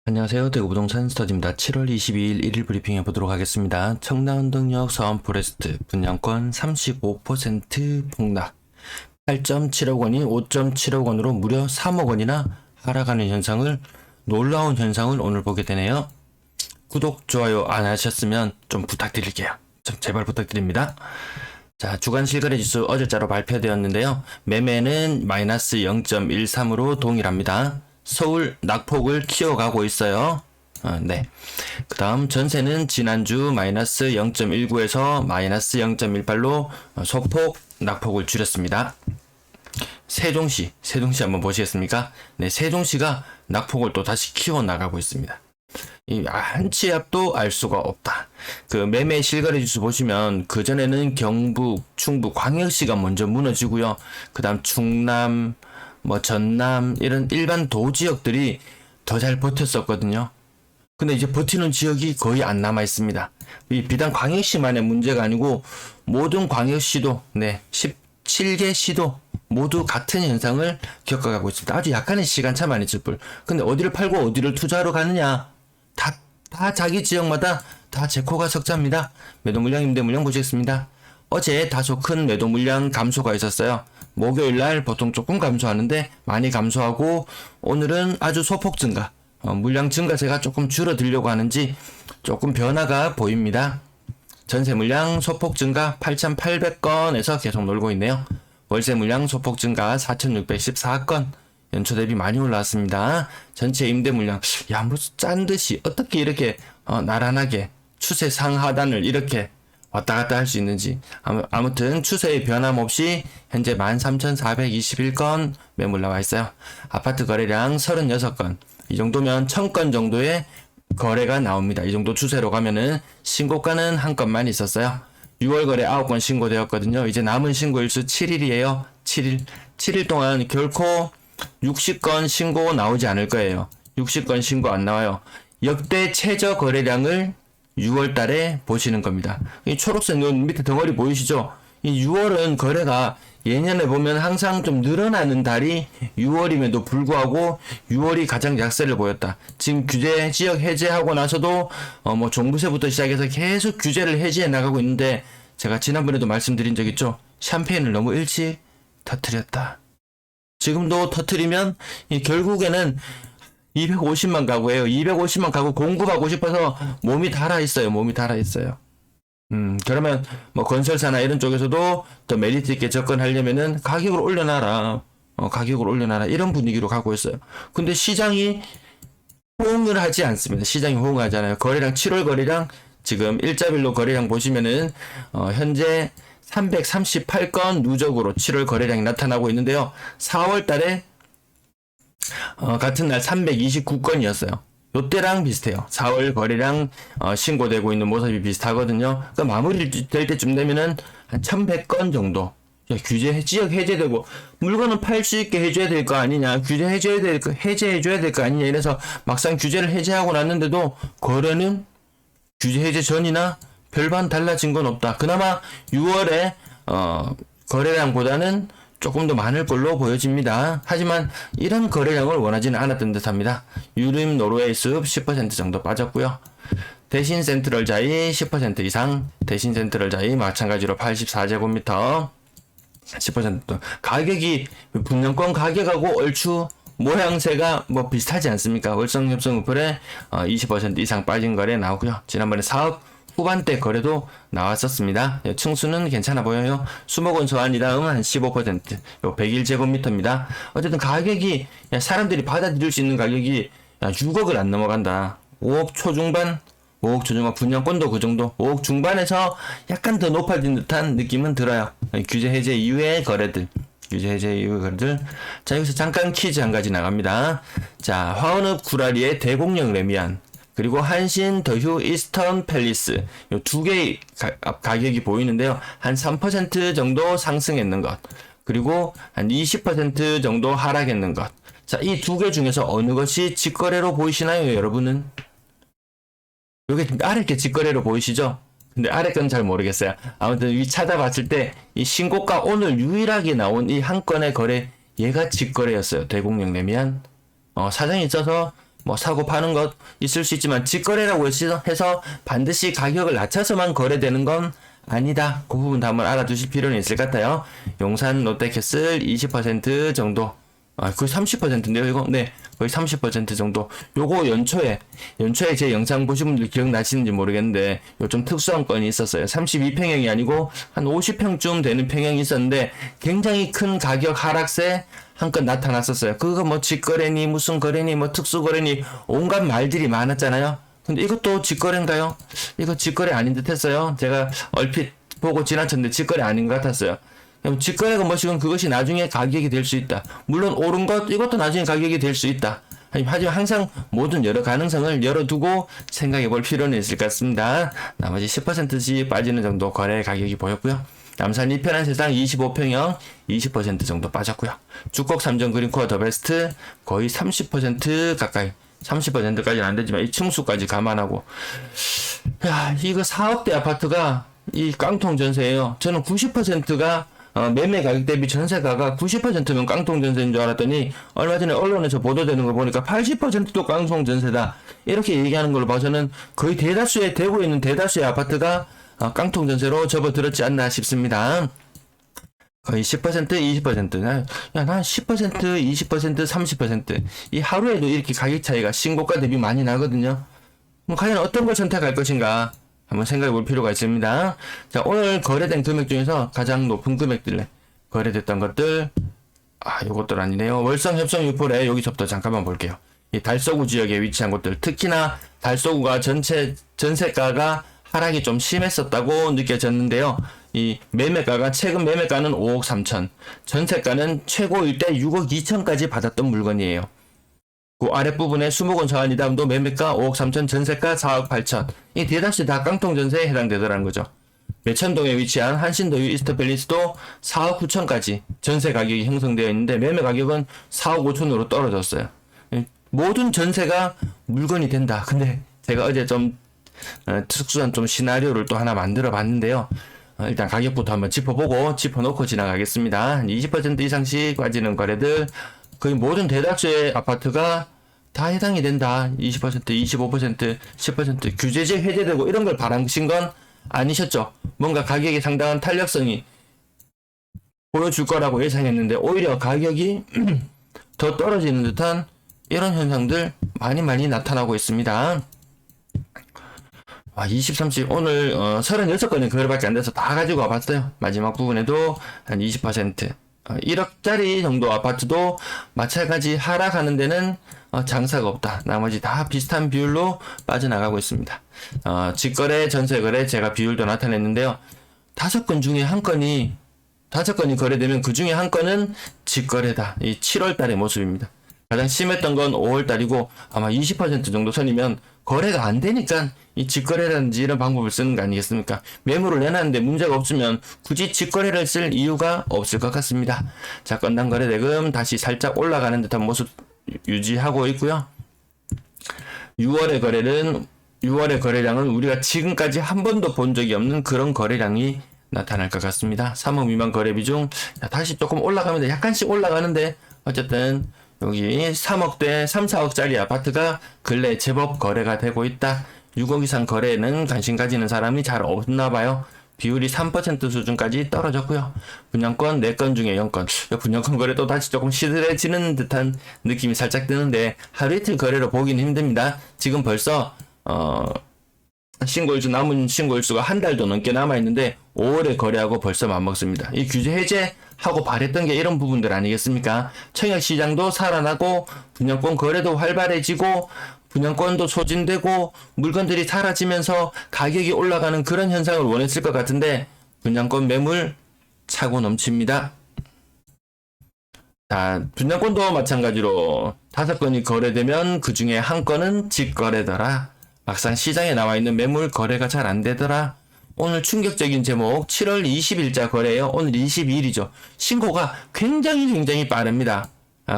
안녕하세요. 대구부동산 스터디입니다. 7월 22일 1일 브리핑 해보도록 하겠습니다. 청라운동역 서원포레스트 분양권 35% 폭락 8.7억 원이 5.7억 원으로 무려 3억 원이나 하락하는 현상을 놀라운 현상을 오늘 보게 되네요. 구독, 좋아요 안 하셨으면 좀 부탁드릴게요. 좀 제발 부탁드립니다. 자, 주간 실거래 지수 어제자로 발표되었는데요. 매매는 마이너스 0.13으로 동일합니다. 서울 낙폭을 키워가고 있어요. 네. 그 다음 전세는 지난주 마이너스 0.19에서 마이너스 0.18로 소폭 낙폭을 줄였습니다. 세종시 한번 보시겠습니까? 네, 세종시가 낙폭을 또 다시 키워나가고 있습니다. 한 치 앞도 알 수가 없다. 그 매매 실거래 지수 보시면 그전에는 경북, 충북, 광역시가 먼저 무너지고요. 그 다음 충남, 전남 이런 일반 도 지역들이 더 잘 버텼었거든요. 근데 이제 버티는 지역이 거의 안 남아 있습니다. 이 비단 광역시만의 문제가 아니고 모든 광역시도 17개 시도 모두 같은 현상을 겪어가고 있습니다. 아주 약간의 시간차만 있을 뿐. 근데 어디를 팔고 어디를 투자하러 가느냐? 다 자기 지역마다 다 제코가 석자입니다. 매도 물량, 임대 물량 보시겠습니다. 어제 다소 큰 매도 물량 감소가 있었어요. 목요일날 보통 조금 감소하는데 많이 감소하고 오늘은 아주 소폭 증가, 물량 증가세가 조금 줄어들려고 하는지 조금 변화가 보입니다. 전세 물량 소폭 증가 8,800건에서 계속 놀고 있네요. 월세 물량 소폭 증가 4,614건, 연초 대비 많이 올라왔습니다. 전체 임대 물량, 무슨 짠 듯이 어떻게 이렇게 나란하게 추세 상하단을 이렇게 왔다 갔다 할 수 있는지. 아무튼 추세의 변함없이 현재 13,421건 매물 나와 있어요. 아파트 거래량 36건. 이 정도면 1000건 정도의 거래가 나옵니다. 이 정도 추세로 가면은 신고가는 한 건만 있었어요. 6월 거래 9건 신고되었거든요. 이제 남은 신고 일수 7일이에요. 7일 동안 결코 60건 신고 나오지 않을 거예요. 60건 신고 안 나와요. 역대 최저 거래량을 6월 달에 보시는 겁니다. 이 초록색 밑에 덩어리 보이시죠? 이 6월은 거래가 예년에 보면 항상 좀 늘어나는 달이 6월임에도 불구하고 6월이 가장 약세를 보였다. 지금 규제 지역 해제하고 나서도 종부세부터 시작해서 계속 규제를 해제해 나가고 있는데 제가 지난번에도 말씀드린 적 있죠? 샴페인을 너무 일찍 터뜨렸다. 지금도 터뜨리면 결국에는 250만 가구예요. 250만 가구 공급하고 싶어서 몸이 달아 있어요. 그러면 건설사나 이런 쪽에서도 더 메리트 있게 접근하려면은 가격을 올려놔라. 이런 분위기로 가고 있어요. 근데 시장이 호응을 하지 않습니다. 시장이 호응을 하잖아요. 거래량 7월 거래량 지금 일자별로 거래량 보시면은 현재 338건 누적으로 7월 거래량이 나타나고 있는데요. 4월 달에 같은 날 329건이었어요. 요때랑 비슷해요. 4월 거래량 신고되고 있는 모습이 비슷하거든요. 그러니까 마무리 될 때쯤 되면은 한 1100건 정도. 규제 지역 해제되고 물건은 팔 수 있게 해줘야 될 거 아니냐, 해제해줘야 될 거 아니냐, 이래서 막상 규제를 해제하고 났는데도 거래는 규제 해제 전이나 별반 달라진 건 없다. 그나마 6월에 거래량보다는 조금 더 많을 걸로 보여집니다. 하지만 이런 거래량을 원하지는 않았던 듯합니다. 유림 노르웨이 숲 10% 정도 빠졌고요. 대신 센트럴 자이 10% 이상, 대신 센트럴 자이 마찬가지로 84제곱미터 10%. 가격이 분양권 가격하고 얼추 모양새가 비슷하지 않습니까? 월성협성 우플에 20% 이상 빠진 거래 나오고요. 지난번에 사업 후반대 거래도 나왔었습니다. 층수는 괜찮아 보여요. 수목원 소환이 다음 한 15%, 요 101제곱미터입니다. 어쨌든 가격이 사람들이 받아들일 수 있는 가격이 6억을 안 넘어간다. 5억 초중반 분양권도 그 정도 5억 중반에서 약간 더 높아진 듯한 느낌은 들어요. 규제 해제 이후의 거래들. 자, 여기서 잠깐 퀴즈 한 가지 나갑니다. 자, 화원읍 구라리의 대곡역 레미안, 그리고 한신 더휴 이스턴 팰리스, 요 두 개의 가격이 보이는데요. 한 3% 정도 상승했는 것, 그리고 한 20% 정도 하락했는 것. 자, 이 두 개 중에서 어느 것이 직거래로 보이시나요, 여러분은? 요게 아래 게 직거래로 보이시죠? 근데 아래 건 잘 모르겠어요. 아무튼 위 찾아봤을 때 이 신고가 오늘 유일하게 나온 이 한 건의 거래, 얘가 직거래였어요. 대곡역 레미안. 사정이 있어서 뭐 사고 파는 것 있을 수 있지만 직거래라고 해서 반드시 가격을 낮춰서만 거래되는 건 아니다. 그 부분도 한번 알아두실 필요는 있을 것 같아요. 용산 롯데캐슬 20% 정도, 거의 30%인데요, 이거? 네, 거의 30% 정도. 요거 연초에 제 영상 보신 분들 기억나시는지 모르겠는데, 요 좀 특수한 건이 있었어요. 32평형이 아니고, 한 50평쯤 되는 평형이 있었는데, 굉장히 큰 가격 하락세 한 건 나타났었어요. 그거 뭐 직거래니, 무슨 거래니, 뭐 특수거래니, 온갖 말들이 많았잖아요. 근데 이것도 직거래인가요? 이거 직거래 아닌 듯 했어요. 제가 얼핏 보고 지나쳤는데 직거래 아닌 것 같았어요. 직거래가 뭐시건 그것이 나중에 가격이 될 수 있다. 물론 오른 것 이것도 나중에 가격이 될 수 있다. 하지만 항상 모든 여러 가능성을 열어두고 생각해 볼 필요는 있을 것 같습니다. 나머지 10%씩 빠지는 정도 거래 가격이 보였고요. 남산 이편한 세상 25평형 20% 정도 빠졌고요. 죽곡 3정 그린코어 더 베스트 거의 30% 가까이 30%까지는 안 되지만 이 층수까지 감안하고, 야, 이거 4억대 아파트가 이 깡통 전세예요. 저는 90%가 매매 가격 대비 전세가가 90%면 깡통 전세인 줄 알았더니 얼마 전에 언론에서 보도되는 거 보니까 80%도 깡통 전세다 이렇게 얘기하는 걸로 봐서는 거의 대다수의 되고 있는 대다수의 아파트가 깡통 전세로 접어들었지 않나 싶습니다. 거의 10%, 20%. 야, 난 10%, 20%, 30%. 이 하루에도 이렇게 가격 차이가 신고가 대비 많이 나거든요. 뭐, 과연 어떤 걸 선택할 것인가? 한번 생각해 볼 필요가 있습니다. 자, 오늘 거래된 금액 중에서 가장 높은 금액들, 거래됐던 것들, 요것들 아니네요. 월성 협성 유포래, 여기서부터 잠깐만 볼게요. 이 달서구 지역에 위치한 곳들, 특히나 달서구가 전체 전세가가 하락이 좀 심했었다고 느껴졌는데요. 이 매매가가 최근 매매가는 5억 3천, 전세가는 최고일 때 6억 2천까지 받았던 물건이에요. 그 아랫부분에 수목원 서안이담도 매매가 5억 3천, 전세가 4억 8천. 이 대다수 다 깡통 전세에 해당되더라는 거죠. 매천동에 위치한 한신도유 이스트팰리스도 4억 9천까지 전세 가격이 형성되어 있는데 매매 가격은 4억 5천으로 떨어졌어요. 모든 전세가 물건이 된다. 근데 제가 어제 좀 특수한 좀 시나리오를 또 하나 만들어 봤는데요. 일단 가격부터 한번 짚어보고 짚어놓고 지나가겠습니다. 20% 이상씩 빠지는 거래들 거의 모든 대다수의 아파트가 다 해당이 된다. 20%, 25%, 10% 규제제 해제되고 이런 걸 바라신 건 아니셨죠. 뭔가 가격이 상당한 탄력성이 보여줄 거라고 예상했는데 오히려 가격이 더 떨어지는 듯한 이런 현상들 많이 나타나고 있습니다. 20, 30, 오늘 36건의 거래밖에 안 돼서 다 가지고 와봤어요. 마지막 부분에도 한 20%, 1억짜리 정도 아파트도 마찬가지 하락하는 데는 장사가 없다. 나머지 다 비슷한 비율로 빠져나가고 있습니다. 직거래, 전세거래 제가 비율도 나타냈는데요. 5건 중에 한 건이 5건이 거래되면 그 중에 한 건은 직거래다. 이 7월 달의 모습입니다. 가장 심했던 건 5월 달이고 아마 20% 정도 선이면 거래가 안 되니까 이 직거래라든지 이런 방법을 쓰는 거 아니겠습니까? 매물을 내놨는데 문제가 없으면 굳이 직거래를 쓸 이유가 없을 것 같습니다. 자, 건당 거래 대금 다시 살짝 올라가는 듯한 모습 유지하고 있고요. 6월의 거래량은 우리가 지금까지 한 번도 본 적이 없는 그런 거래량이 나타날 것 같습니다. 3억 미만 거래 비중 다시 조금 올라가면 약간씩 올라가는데 어쨌든 여기 3억대, 3, 4억짜리 아파트가 근래 제법 거래가 되고 있다. 6억 이상 거래에는 관심 가지는 사람이 잘 없나 봐요. 비율이 3% 수준까지 떨어졌고요. 분양권 4건 중에 0건. 분양권 거래도 다시 조금 시들해지는 듯한 느낌이 살짝 드는데 하루 이틀 거래로 보기는 힘듭니다. 지금 벌써 남은 신고일수가 한 달도 넘게 남아있는데 5월에 거래하고 벌써 맘먹습니다. 이 규제 해제하고 바랬던 게 이런 부분들 아니겠습니까? 청약시장도 살아나고 분양권 거래도 활발해지고 분양권도 소진되고 물건들이 사라지면서 가격이 올라가는 그런 현상을 원했을 것 같은데 분양권 매물 차고 넘칩니다. 자, 분양권도 마찬가지로 5건이 거래되면 그 중에 한 건은 직거래더라. 막상 시장에 나와 있는 매물 거래가 잘 안 되더라. 오늘 충격적인 제목 7월 20일자 거래예요. 오늘 22일이죠. 신고가 굉장히 빠릅니다.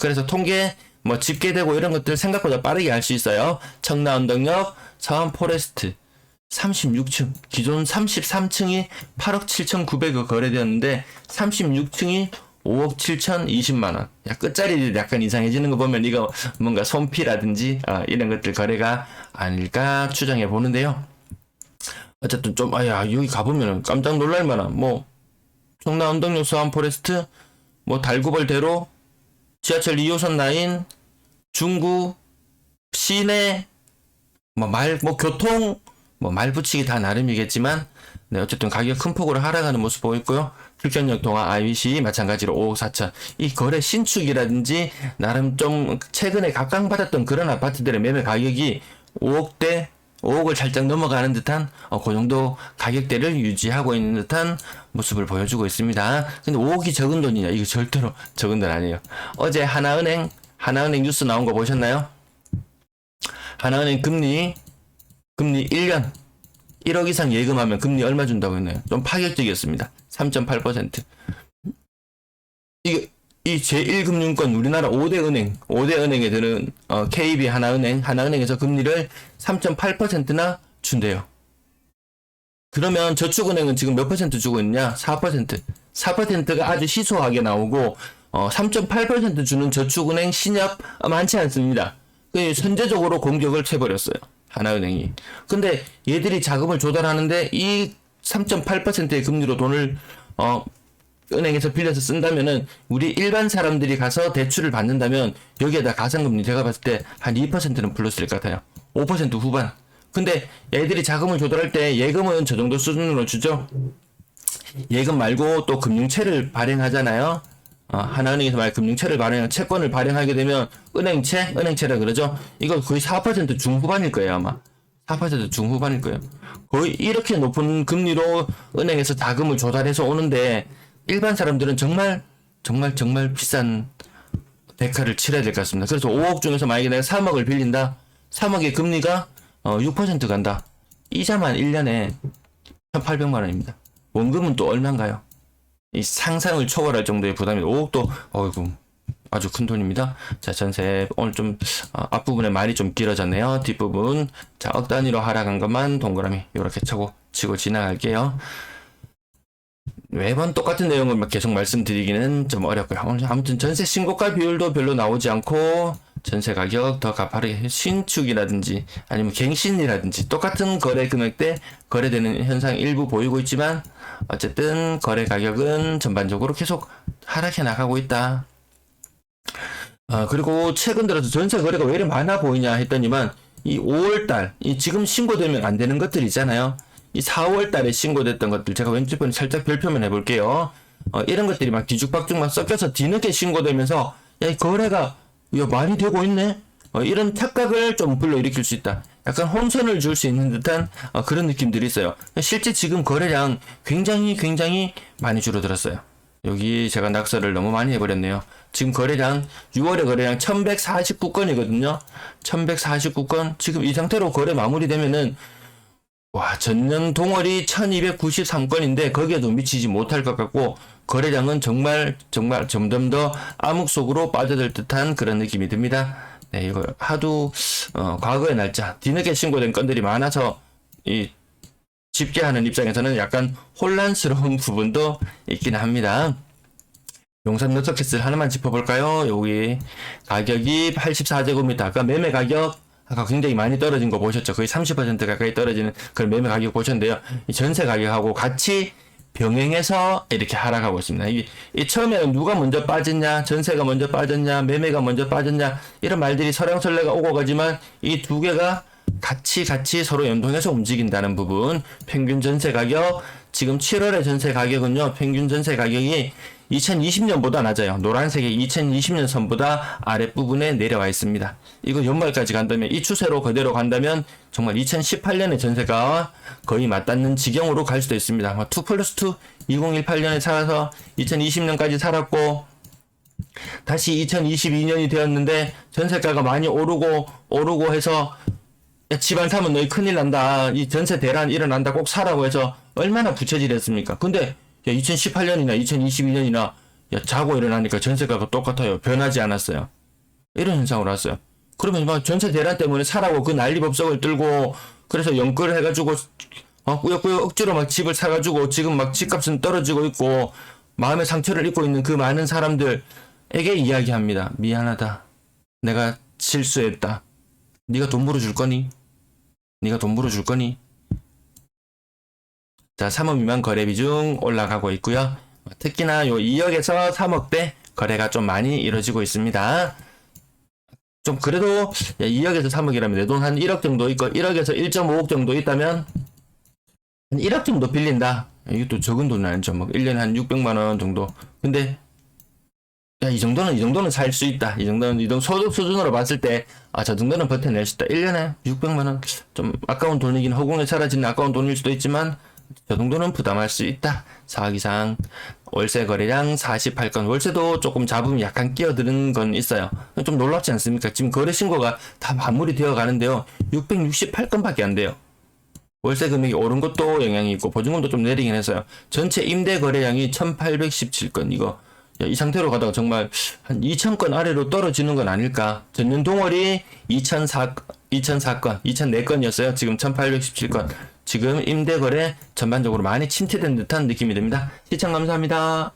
그래서 통계 집계되고 이런 것들 생각보다 빠르게 할 수 있어요. 청라언덕역 서안 포레스트 36층 기존 33층이 8억 7,900억 거래되었는데 36층이 5억 7,020만원. 야, 끝자리 약간 이상해지는 거 보면 이거 뭔가 손피라든지 이런 것들 거래가 아닐까 추정해 보는데요. 어쨌든 좀 여기 가보면 깜짝 놀랄 만한 청라 운동역 서안 포레스트 달구벌대로 지하철 2호선 라인 중구 시내 교통 말 붙이기 다 나름이겠지만 네, 어쨌든 가격 큰 폭으로 하락하는 모습 보고 있고요. 출전역 동안 IBC 마찬가지로 5억 4천. 이 거래 신축이라든지 나름 좀 최근에 각광받았던 그런 아파트들의 매매 가격이 5억을 살짝 넘어가는 듯한 그 정도 가격대를 유지하고 있는 듯한 모습을 보여주고 있습니다. 근데 5억이 적은 돈이냐? 이거 절대로 적은 돈 아니에요. 어제 하나은행 뉴스 나온 거 보셨나요? 하나은행 금리 1년 1억 이상 예금하면 금리 얼마 준다고 했나요? 좀 파격적이었습니다. 3.8%. 이게 이 제1금융권 우리나라 5대 은행에 드는 KB 하나은행에서 금리를 3.8%나 준대요. 그러면 저축은행은 지금 몇 퍼센트 주고 있냐? 4%. 4%가 아주 희소하게 나오고 3.8% 주는 저축은행 신협 많지 않습니다. 선제적으로 공격을 쳐버렸어요. 하나은행이. 근데 얘들이 자금을 조달하는데 이 3.8%의 금리로 돈을 은행에서 빌려서 쓴다면은 우리 일반 사람들이 가서 대출을 받는다면 여기에다 가상금리 제가 봤을 때 한 2%는 플러스일 것 같아요. 5% 후반. 근데 얘들이 자금을 조달할 때 예금은 저 정도 수준으로 주죠. 예금 말고 또 금융채를 발행하잖아요. 하나은행에서 만약 금융채를 채권을 발행하게 되면 은행채라 그러죠. 이거 거의 4% 중후반일 거예요, 아마. 4% 중후반일 거예요. 거의 이렇게 높은 금리로 은행에서 자금을 조달해서 오는데 일반 사람들은 정말 비싼 대가를 치러야 될 것 같습니다. 그래서 5억 중에서 만약에 내가 3억을 빌린다. 3억의 금리가 6% 간다. 이자만 1년에 1,800만 원입니다. 원금은 또 얼마인가요? 이 상상을 초월할 정도의 부담이 5억도 아주 큰 돈입니다. 자, 전세 오늘 좀 앞부분에 말이 좀 길어졌네요. 뒷부분 자, 억 단위로 하락한 것만 동그라미 이렇게 치고 지나갈게요. 매번 똑같은 내용을 계속 말씀드리기는 좀 어렵고요. 아무튼 전세 신고가 비율도 별로 나오지 않고 전세 가격 더 가파르게 신축이라든지 아니면 갱신이라든지 똑같은 거래 금액대 거래되는 현상 일부 보이고 있지만 어쨌든 거래 가격은 전반적으로 계속 하락해 나가고 있다. 그리고 최근 들어서 전세 거래가 왜 이렇게 많아 보이냐 했더니만 이 5월달 이 지금 신고되면 안 되는 것들 있잖아요. 이 4월 달에 신고됐던 것들 제가 왼쪽편에 살짝 별표만 해볼게요. 이런 것들이 막 뒤죽박죽 막 섞여서 뒤늦게 신고되면서 이 거래가 많이 되고 있네? 이런 착각을 좀 불러일으킬 수 있다. 약간 혼선을 줄 수 있는 듯한 그런 느낌들이 있어요. 실제 지금 거래량 굉장히 많이 줄어들었어요. 여기 제가 낙서를 너무 많이 해버렸네요. 지금 거래량 6월에 거래량 1149건이거든요. 1149건 지금 이 상태로 거래 마무리되면은 전년 동월이 1293건인데 거기에도 미치지 못할 것 같고 거래량은 정말 점점 더 암흑 속으로 빠져들 듯한 그런 느낌이 듭니다. 네, 이거 하도 과거의 날짜 뒤늦게 신고된 건들이 많아서 이 집계하는 입장에서는 약간 혼란스러운 부분도 있긴 합니다. 용산 넉석캐슬 하나만 짚어볼까요? 여기 가격이 84제곱미터 아까 매매 가격 아까 굉장히 많이 떨어진 거 보셨죠? 거의 30% 가까이 떨어지는 그런 매매 가격 보셨는데요. 이 전세 가격하고 같이 병행해서 이렇게 하락하고 있습니다. 이 처음에 누가 먼저 빠졌냐, 전세가 먼저 빠졌냐, 매매가 먼저 빠졌냐 이런 말들이 설랑설레가 오고 가지만 이 두 개가 같이 서로 연동해서 움직인다는 부분. 평균 전세 가격 지금 7월의 전세 가격은요. 평균 전세 가격이 2020년보다 낮아요. 노란색의 2020년 선보다 아랫부분에 내려와 있습니다. 이거 연말까지 간다면 이 추세로 그대로 간다면 정말 2018년의 전세가 거의 맞닿는 지경으로 갈 수도 있습니다. 2+2 2018년에 살아서 2020년까지 살았고 다시 2022년이 되었는데 전세가가 많이 오르고 해서 야, 집안 사면 너희 큰일 난다. 이 전세 대란 일어난다. 꼭 사라고 해서 얼마나 부채질했습니까? 근데 2018년이나 2022년이나 자고 일어나니까 전세가가 똑같아요. 변하지 않았어요. 이런 현상으로 왔어요. 그러면 막 전세 대란 때문에 사라고 그 난리법석을 들고 그래서 연끌 해가지고 꾸역꾸역 억지로 막 집을 사가지고 지금 막 집값은 떨어지고 있고 마음의 상처를 입고 있는 그 많은 사람들에게 이야기합니다. 미안하다. 내가 실수했다. 네가 돈 물어줄 거니? 네가 돈 물어줄 거니? 자, 3억 미만 거래 비중 올라가고 있고요. 특히나 요 2억에서 3억대 거래가 좀 많이 이루어지고 있습니다. 좀 그래도 2억에서 3억이라면 내 돈 한 1억 정도 있고 1억에서 1.5억 정도 있다면 한 1억 정도 빌린다. 이것도 적은 돈은 아니죠. 뭐 1년에 한 600만 원 정도. 근데 야, 이 정도는 살 수 있다. 이 정도 소득 수준으로 봤을 때, 아, 저 정도는 버텨낼 수 있다. 1년에 600만원. 좀 아까운 돈이긴 허공에 사라지는 아까운 돈일 수도 있지만, 저 정도는 부담할 수 있다. 4억 이상. 월세 거래량 48건. 월세도 조금 잡음이 약간 끼어드는 건 있어요. 좀 놀랍지 않습니까? 지금 거래 신고가 다 마무리 되어 가는데요. 668건밖에 안 돼요. 월세 금액이 오른 것도 영향이 있고, 보증금도 좀 내리긴 했어요. 전체 임대 거래량이 1817건. 이거, 야, 이 상태로 가다가 정말 한 2000건 아래로 떨어지는 건 아닐까. 전년 동월이 2004건, 2004건이었어요. 지금 1817건. 지금 임대거래 전반적으로 많이 침체된 듯한 느낌이 듭니다. 시청 감사합니다.